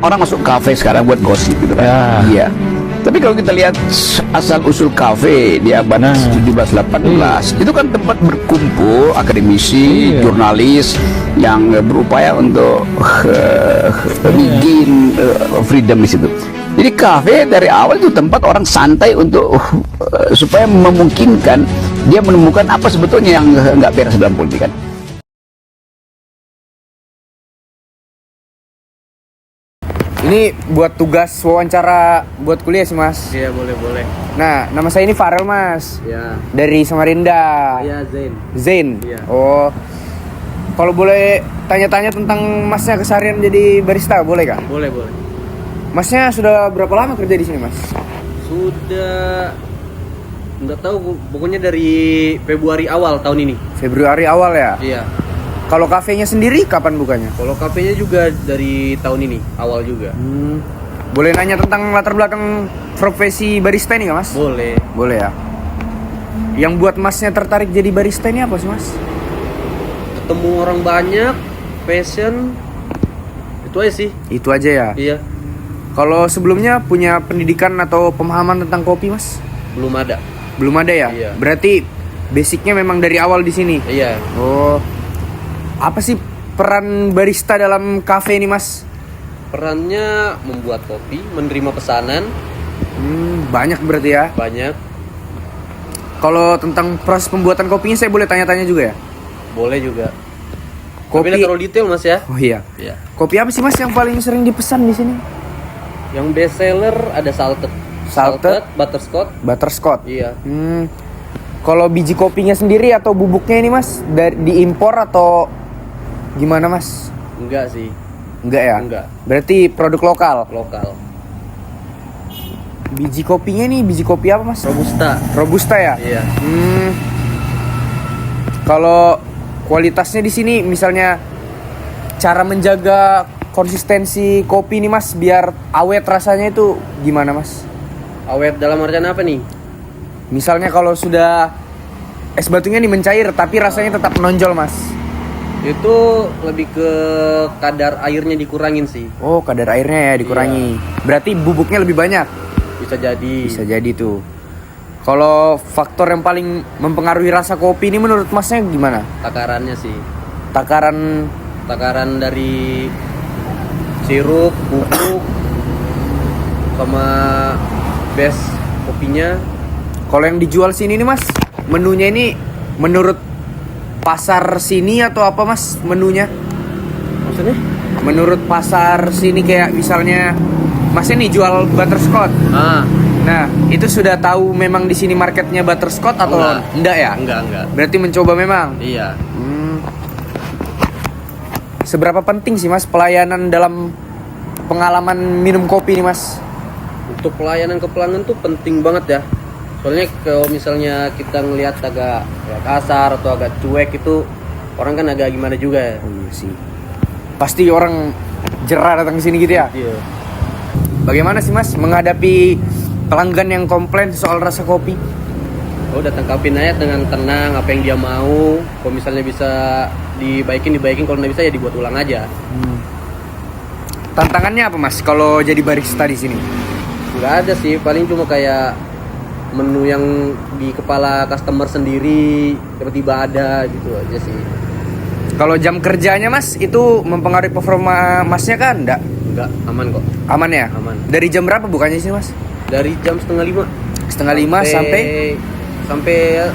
orang masuk kafe sekarang buat gosip gitu kan. Ya. Iya. Tapi kalau kita lihat asal usul kafe di abad 17-18 itu kan tempat berkumpul akademisi, jurnalis yang berupaya untuk bikin freedom di situ. Jadi kafe dari awal itu tempat orang santai untuk supaya memungkinkan dia menemukan apa sebetulnya yang nggak beres dalam politik kan. Ini buat tugas wawancara buat kuliah sih mas. Iya boleh. Nah, nama saya ini Farel mas. Ya. Dari Samarinda. Iya Zain. Zain. Iya. Oh. Kalau boleh tanya-tanya tentang masnya keseharian jadi barista, boleh kah? Boleh. Masnya sudah berapa lama kerja di sini mas? Sudah nggak tahu, pokoknya dari Februari awal tahun ini. Februari awal ya. Iya. Kalau kafenya sendiri kapan bukanya? Kalau kafenya juga dari tahun ini awal juga. Boleh nanya tentang latar belakang profesi barista ini nggak mas? Boleh. Boleh ya. Yang buat masnya tertarik jadi barista ini apa sih mas? Ketemu orang banyak, passion, itu aja sih. Itu aja ya. Iya. Kalau sebelumnya punya pendidikan atau pemahaman tentang kopi mas? Belum ada. Belum ada ya? Iya. Berarti basicnya memang dari awal di sini. Iya. Oh. Apa sih peran barista dalam kafe ini mas? Perannya membuat kopi, menerima pesanan Banyak berarti ya. banyak. Kalau tentang proses pembuatan kopinya saya boleh tanya-tanya juga ya? Boleh juga. Kopi. Tapi nggak terlalu detail mas ya. Oh iya. Iya. Kopi apa sih mas yang paling sering dipesan di sini? Yang best seller ada salted. Salted, butterscotch. butterscotch. Iya. Kalau biji kopinya sendiri atau bubuknya ini mas dari diimpor atau gimana mas? Enggak sih, Enggak ya? Enggak. Berarti produk lokal. lokal. Biji kopinya nih biji kopi apa mas? Robusta. Robusta ya? Iya. Kalau kualitasnya di sini misalnya cara menjaga konsistensi kopi nih mas biar awet rasanya itu gimana mas? Awet dalam artian apa nih? Misalnya kalau sudah es batunya nih mencair tapi rasanya tetap menonjol mas. Itu lebih ke kadar airnya dikurangin sih. Oh kadar airnya ya dikurangi. Berarti bubuknya lebih banyak. Bisa jadi. Bisa jadi tuh. Kalau faktor yang paling mempengaruhi rasa kopi ini menurut masnya gimana? Takarannya sih. Takaran dari sirup, bubuk, sama base kopinya. kalau yang dijual sini nih mas, menunya ini menurut pasar sini atau apa mas menunya? Maksudnya? Menurut pasar sini kayak misalnya masnya nih jual butterscotch. Nah, itu sudah tahu memang di sini marketnya butterscotch atau enggak ya? Enggak. Berarti mencoba memang. Iya. Seberapa penting sih mas pelayanan dalam pengalaman minum kopi nih mas? Untuk pelayanan ke pelanggan tuh penting banget ya. Soalnya kalau misalnya kita ngelihat agak ya, kasar atau agak cuek itu orang kan agak gimana juga ya. Oh iya sih. Pasti orang jerah datang ke sini gitu ya? Iya. Bagaimana sih mas menghadapi pelanggan yang komplain soal rasa kopi? Oh, datang tangkapin aja dengan tenang apa yang dia mau. Kalau misalnya bisa dibaikin, kalau nggak bisa ya dibuat ulang aja. Tantangannya apa mas kalau jadi barista di sini? Nggak ada sih, paling cuma kayak menu yang di kepala customer sendiri tiba-tiba ada gitu aja sih. Kalau jam kerjanya mas itu mempengaruhi performa masnya kan? Nggak, aman kok. Aman ya? Aman. Dari jam berapa bukannya sih mas? Dari jam 4:30. 4:30 sampai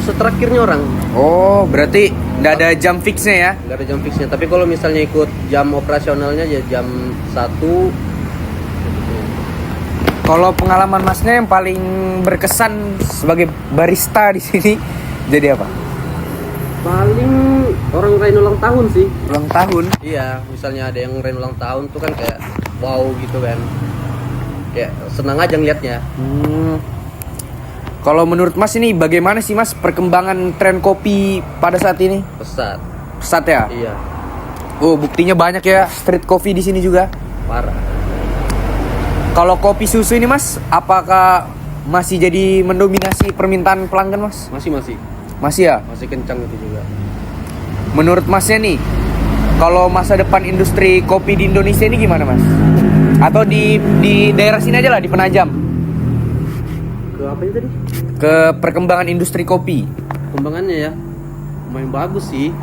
seterakhirnya orang. Oh berarti nggak ada jam fixnya ya? Nggak ada jam fixnya. Tapi kalau misalnya ikut jam operasionalnya ya jam 1. Kalau pengalaman masnya yang paling berkesan sebagai barista di sini jadi apa? Paling orang rayain ulang tahun sih. Ulang tahun? Iya, misalnya ada yang rayain ulang tahun tuh kan kayak wow gitu kan. Kayak senang aja ngeliatnya. Kalau menurut mas ini bagaimana sih mas perkembangan tren kopi pada saat ini? Pesat. Pesat ya? Iya, Oh buktinya banyak ya street coffee di sini juga. parah. Kalau kopi susu ini mas, apakah masih jadi mendominasi permintaan pelanggan mas? Masih Masih ya? masih kencang itu juga. Menurut masnya nih, Kalau masa depan industri kopi di Indonesia ini gimana mas? Atau di daerah sini aja lah, di Penajam. Ke apa itu tadi? Ke perkembangan industri kopi. Kembangannya ya lumayan bagus sih.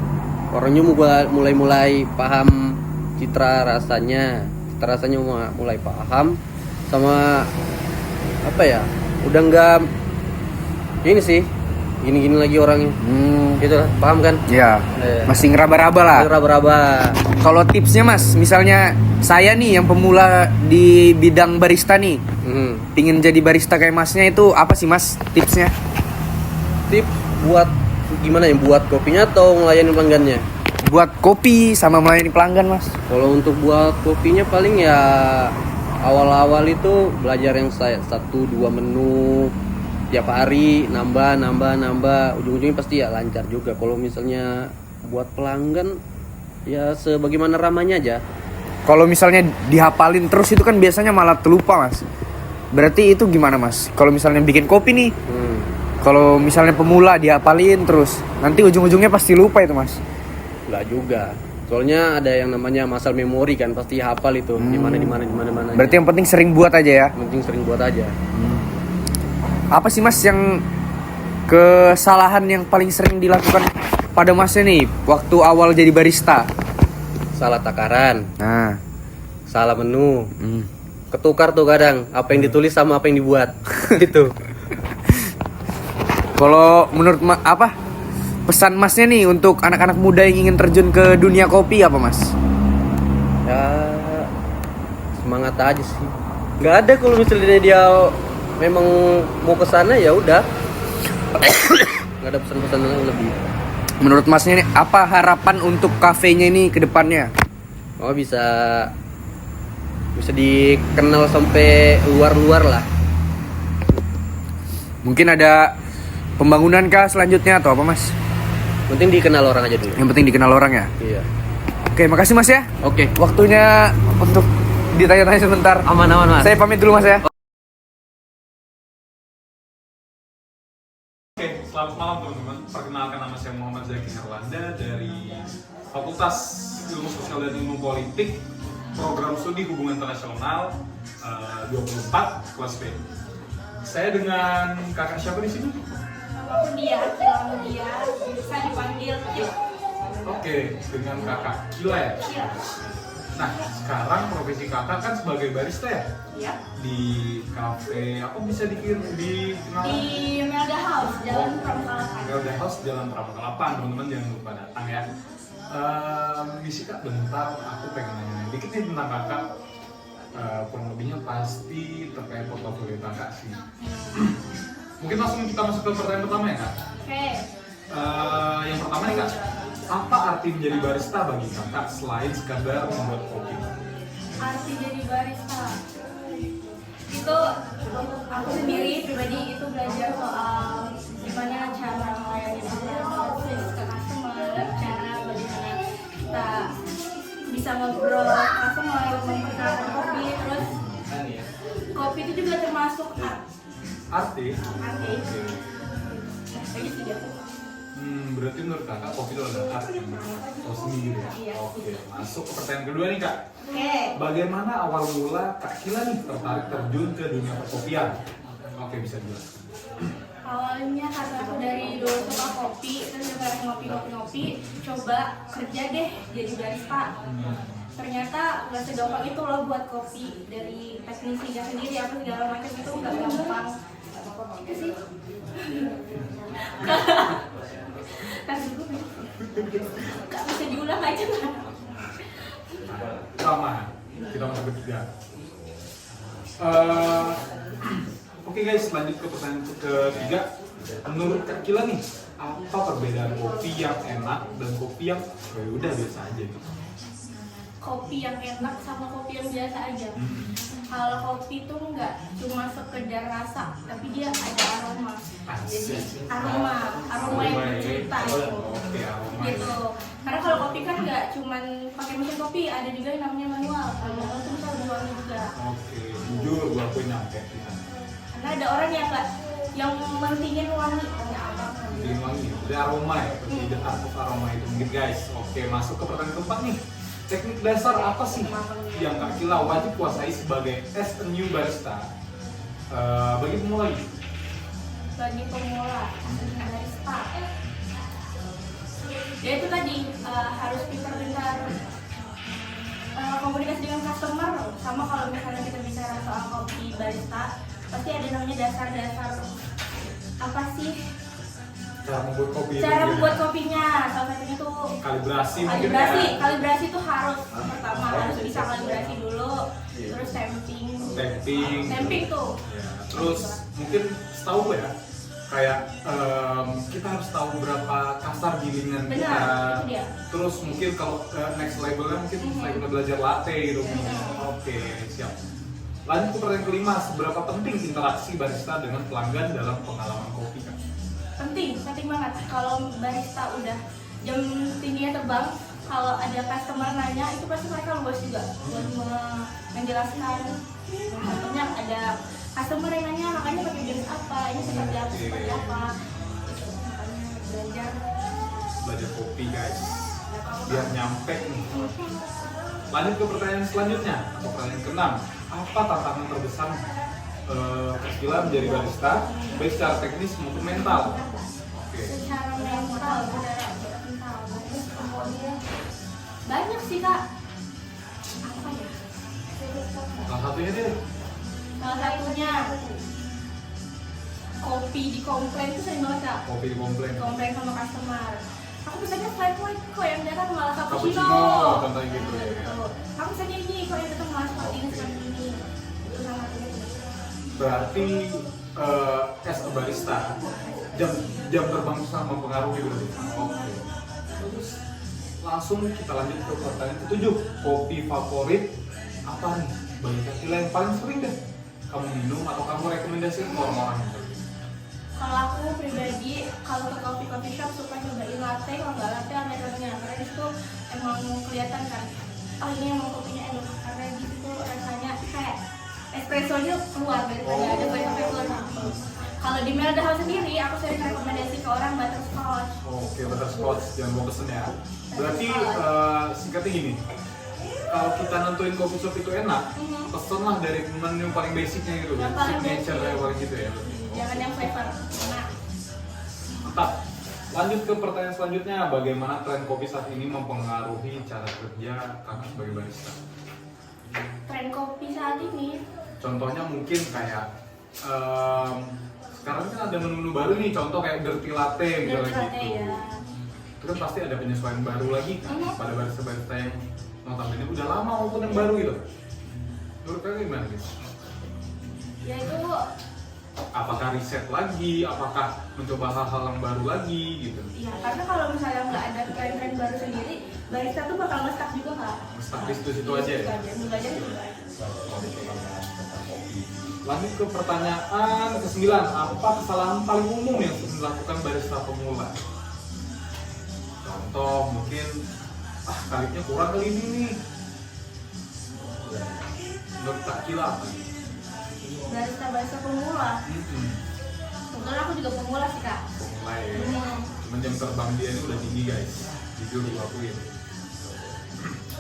Orangnya mulai paham cita rasanya mulai paham, sama apa ya, udah nggak ini sih gini lagi orangnya. Gitu lah, paham kan? Ya, masih ngeraba-raba lah. Raba-raba. Kalau tipsnya mas, misalnya saya nih yang pemula di bidang barista nih, pingin jadi barista kayak masnya, itu apa sih mas tipsnya? Tips buat gimana ya, buat kopinya atau melayani pelanggannya? Buat kopi sama melayani pelanggan mas. Kalau untuk buat kopinya paling ya awal-awal itu belajar yang 1-2 menu tiap hari, nambah, ujung-ujungnya pasti ya lancar juga. Kalau misalnya buat pelanggan ya sebagaimana ramanya aja. Kalau misalnya dihafalin terus itu kan biasanya malah terlupa mas. Berarti itu gimana mas? Kalau misalnya bikin kopi nih, kalau misalnya pemula dihafalin terus, nanti ujung-ujungnya pasti lupa itu mas. Enggak juga. Soalnya ada yang namanya muscle memory kan, pasti hafal itu di mana. Berarti yang penting sering buat aja ya. Penting sering buat aja. Apa sih mas yang kesalahan yang paling sering dilakukan pada masnya nih waktu awal jadi barista? Salah takaran, Nah, salah menu. Ketukar tuh kadang apa yang ditulis sama apa yang dibuat. Gitu. kalau menurut pesan masnya nih untuk anak-anak muda yang ingin terjun ke dunia kopi apa mas? Ya semangat aja sih. Nggak ada kalau misalnya dia memang mau ke sana ya udah. Nggak ada pesan-pesan yang lebih. Menurut masnya nih apa harapan untuk kafenya ini ke depannya? Oh bisa dikenal sampai luar lah. Mungkin ada pembangunan kah selanjutnya atau apa mas? Penting dikenal orang aja dulu. Yang penting dikenal orang ya. Iya. Oke, makasih mas ya. Oke. Waktunya untuk ditanya-tanya sebentar. Aman mas. Saya pamit dulu mas ya. Oke, selamat malam teman-teman. Perkenalkan, nama saya Muhammad Zaki Herlanda dari Fakultas Ilmu Sosial dan Ilmu Politik, Program Studi Hubungan Internasional 24 kelas B. Saya dengan kakak siapa di sini? Dia, saya dipanggil Kila. Oke, dengan kakak Kila ya. Kila. Nah, sekarang profesi kakak kan sebagai barista ya? Ya. Di kafe, apa bisa dikenal? Di Melda House, Jalan Pramuka 8. Melda House, Jalan Pramuka 8, teman-teman jangan lupa datang ya. Misi kak, bentar, aku pengen nanya dikit nih tentang kakak. Kurang lebihnya pasti terkait portofolio kakak sih. Mungkin langsung kita masuk ke pertanyaan pertama ya kak. Oke. Yang pertama nih kak, apa arti menjadi barista bagi kakak selain sekadar membuat kopi? Arti jadi barista itu untuk aku sendiri pribadi itu belajar soal gimana cara melayani service ke customer, cara bagaimana kita bisa ngobrol ke customer, memperkenalkan kopi, terus kopi itu juga termasuk Arti? arti. Jadi tidak. Berarti menurut kakak kopi itu adalah art oh sendiri ya? Iya. Oke, masuk ke pertanyaan kedua nih kak. Oke. Bagaimana awal mula Kak Kila nih tertarik terjun ke dunia perkopian? Oke, bisa dijelaskan. Awalnya karena aku dari dulu suka kopi, terus juga ngopi, coba kerja deh jadi barista. Ternyata nggak segampang itu loh buat kopi, dari teknisinya sendiri apa segala macam itu nggak gampang. Itu sih. Kasih dulu. Nggak bisa diulang aja lah. Sama, kita masuk ketiga. Oke guys, lanjut ke pertanyaan ketiga. Menurut Kak Kila nih, apa perbedaan kopi yang enak dan kopi yang udah biasa aja gitu? Kopi yang enak sama kopi yang biasa aja. Kalau kopi tuh nggak cuma sekedar rasa, tapi dia ada aroma. Jadi aroma yang bercerita itu. Oke, aroma. Gitu. Karena kalau kopi kan nggak cuma pakai mesin kopi, ada juga yang namanya manual. Kalau manual tuh bisa lebih wangi juga. Oke, jujur gue akuin yang kopi. Karena ada orang yang nggak, yang mentingin wangi, hanya apa? bikin wangi dari aroma ya, dari the art of aroma itu mungkin guys. Oke, masuk ke pertanyaan keempat nih. Teknik dasar apa sih yang Kak Kila wajib kuasai sebagai as a new barista? Bagi pemula gitu. Bagi pemula barista, ya itu tadi harus pintar-pintar komunikasi dengan customer. Sama kalau misalnya kita bicara soal kopi barista, pasti ada namanya dasar-dasar apa sih Cara membuat kopi itu cara gimana? membuat kopinya. Salah satunya tuh Kalibrasi mungkin ya. kalibrasi itu harus pertama harus bisa kalibrasi dulu, terus stamping tuh. Ya, terus mungkin setahu gue ya, kayak kita harus tahu berapa kasar gilingan Benar, kita. itu dia. Terus mungkin kalau next levelnya mungkin setelah kita belajar latte gitu. Oke, siap. Lanjut ke pertanyaan kelima, seberapa penting interaksi barista dengan pelanggan dalam pengalaman kopi kan? Penting banget. Kalau barista udah jam tingginya terbang, kalau ada customer nanya itu pasti mereka luas juga buat menjelaskan. Contohnya ada customer yang nanya makanya pakai jenis apa, ini seperti apa, makanya Belajar kopi guys, biar nyampe nih. Lanjut ke pertanyaan selanjutnya, atau pertanyaan keenam. Apa tantangan terbesar Kak Kila menjadi barista, baik secara teknis maupun mental? Oke. secara mental banyak sih kak. Apa ya? Salah satunya deh. Salah satunya kopi di komplain itu sering banget kak. Kopi dikomplain. Komplain sama customer. Aku bisanya flat white kok yang datang malah cappuccino. Cappuccino, contohnya gitu ya. Betul. Aku bisanya ini kok yang datang malah seperti ini seperti ini. Itu salah satunya. Berarti as a barista, jam terbang sangat mempengaruhi berarti. Oke. Terus langsung kita lanjut ke pertanyaan ketujuh. Kopi favorit apa nih? Bagi Kak Kila yang paling sering deh kamu minum atau kamu rekomendasikan ke orang-orang yang terlibat? Kalau aku pribadi, kalau ke coffee shop suka nyobain latte, kalau nggak latte americano-nya. Karena itu emang kelihatan kan, oh ini emang kopinya enak. Karena gitu tuh rasanya kayak espresso-nya keluar daripada ada banyak keluar. Kalau di Melda House sendiri, aku sering rekomendasi ke orang butterscotch. Oke, butterscotch, jangan lupa pesen ya. Berarti singkatnya gini, kalau kita nentuin kopi shop itu enak, pesenlah dari menu paling basicnya gitu, Yang paling signature basic. ya paling gitu ya. Jangan yang flavor. Nah, Mantap. Lanjut ke pertanyaan selanjutnya, bagaimana tren kopi saat ini mempengaruhi cara kerja kakak sebagai barista? tren kopi saat ini, Contohnya mungkin kayak sekarang kan ada menu-menu baru nih, contoh kayak dirty latte misalnya dirty latte gitu. ya. Itu kan pasti ada penyesuaian baru lagi kan pada barista-barista yang notabene udah lama maupun yang baru gitu. Menurut kalian gimana guys? Ya itu Apakah riset lagi, apakah mencoba hal-hal yang baru lagi gitu? ya, karena kalau misalnya nggak ada tren-tren baru sendiri, barista tuh bakal nge-stuck juga kak. Stuck di situ aja ya? Belajar juga. Lanjut ke pertanyaan ke-9, apa kesalahan paling umum yang sering dilakukan barista pemula? Contoh mungkin, kalipnya kurang kali ini nih. Menurut Kak Kila apa? Barista pemula. Kebetulan aku juga pemula sih kak. Pemula ya. Cuman jam terbang dia ini udah tinggi guys. Jujur diakuin.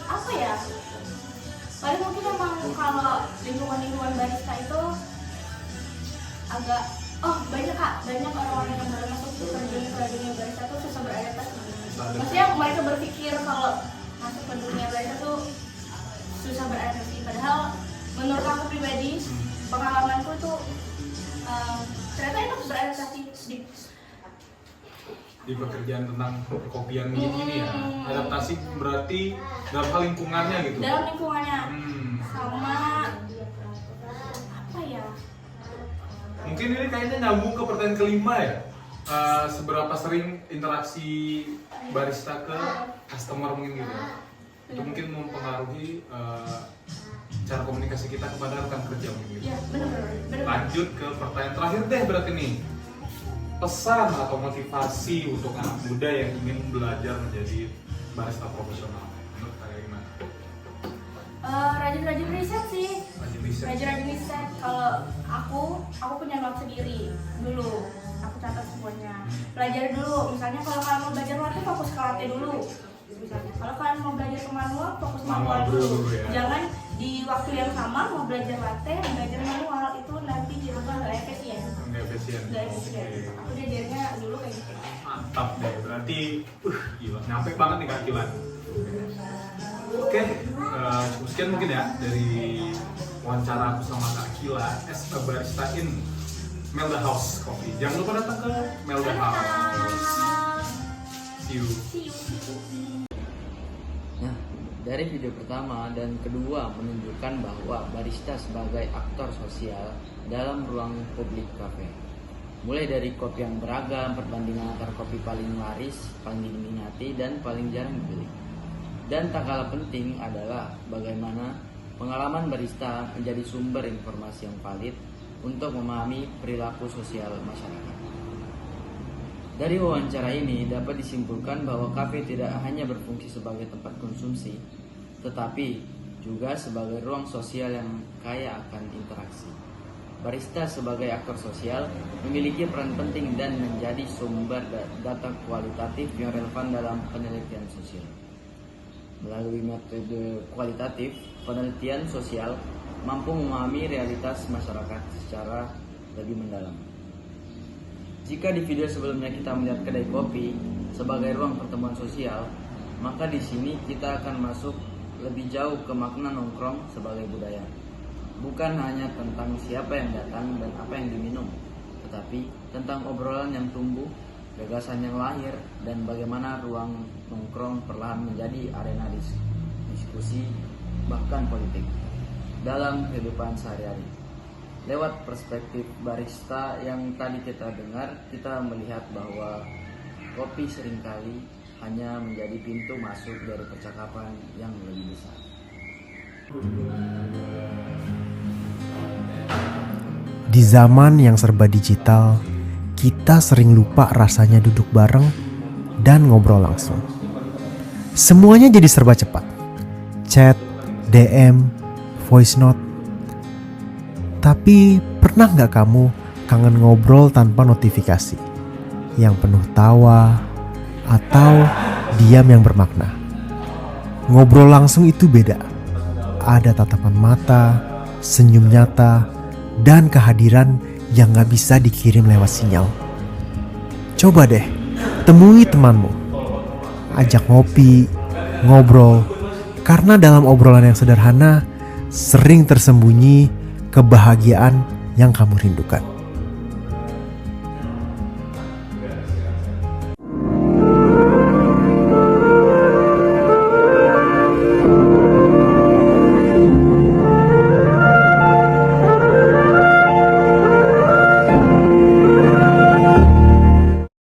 Apa ya? Paling mungkin emang kalau lingkungan barista itu agak banyak kak, banyak orang-orang yang baru masuk ke dunia barista tuh susah beradaptasi. Maksudnya mereka berpikir kalau masuk ke dunia barista tuh susah beradaptasi. Padahal menurut aku pribadi, pengalamanku tuh ternyata enak beradaptasi Di pekerjaan tentang perkopian ini ya. Adaptasi berarti dalam hal lingkungannya gitu. dalam lingkungannya. Sama apa ya? Mungkin ini kayaknya nyambung ke pertanyaan kelima ya. Seberapa sering interaksi barista ke customer mungkin gitu. Itu mungkin mempengaruhi cara komunikasi kita kepada rekan kerja mungkin. Ya benar. Lanjut ke pertanyaan terakhir deh berarti nih. Pesan atau motivasi untuk anak muda yang ingin belajar menjadi barista profesional. Menurut kalian gimana? Rajin-rajin riset sih. Rajin riset. Rajin-rajin riset. Kalau aku punya note sendiri dulu. aku catat semuanya. Belajar dulu, misalnya kalau kalian mau belajar latte fokus ke latte dulu. Misalnya kalau kalian mau belajar ke manual fokus manual dulu. ya. Jangan di waktu yang sama mau belajar latte, belajar manual, itu nanti jadi nggak efisien. Nggak efisien. Nggak efisien. Oke. Aku diajarnya dulu kayak gitu. Mantap deh, berarti gila, nyampe banget nih Kak Kilan. Oke, cukup sekian mungkin ya dari wawancara aku sama Kak Kila as a barista in Melda House Coffee. Jangan lupa datang ke Melda House. See you. See you. Nah, dari video pertama dan kedua menunjukkan bahwa barista sebagai aktor sosial dalam ruang publik kafe. Mulai dari kopi yang beragam, perbandingan antara kopi paling laris, paling diminati, dan paling jarang dibeli. Dan tak kalah penting adalah bagaimana pengalaman barista menjadi sumber informasi yang valid untuk memahami perilaku sosial masyarakat. Dari wawancara ini dapat disimpulkan bahwa kafe tidak hanya berfungsi sebagai tempat konsumsi, tetapi juga sebagai ruang sosial yang kaya akan interaksi. Barista sebagai aktor sosial memiliki peran penting dan menjadi sumber data kualitatif yang relevan dalam penelitian sosial. Melalui metode kualitatif, penelitian sosial mampu memahami realitas masyarakat secara lebih mendalam. Jika di video sebelumnya kita melihat kedai kopi sebagai ruang pertemuan sosial, maka di sini kita akan masuk lebih jauh ke makna nongkrong sebagai budaya. Bukan hanya tentang siapa yang datang dan apa yang diminum, tetapi tentang obrolan yang tumbuh, gagasan yang lahir, dan bagaimana ruang nongkrong perlahan menjadi arena diskusi, bahkan politik, dalam kehidupan sehari-hari. Lewat perspektif barista yang tadi kita dengar, kita melihat bahwa kopi seringkali hanya menjadi pintu masuk dari percakapan yang lebih besar. Di zaman yang serba digital, kita sering lupa rasanya duduk bareng dan ngobrol langsung. Semuanya jadi serba cepat. Chat, DM, voice note. Tapi pernah nggak kamu kangen ngobrol tanpa notifikasi? Yang penuh tawa atau diam yang bermakna? Ngobrol langsung itu beda. Ada tatapan mata, senyum nyata, dan kehadiran yang gak bisa dikirim lewat sinyal. Coba deh, temui temanmu. Ajak ngopi, ngobrol, karena dalam obrolan yang sederhana sering tersembunyi kebahagiaan yang kamu rindukan.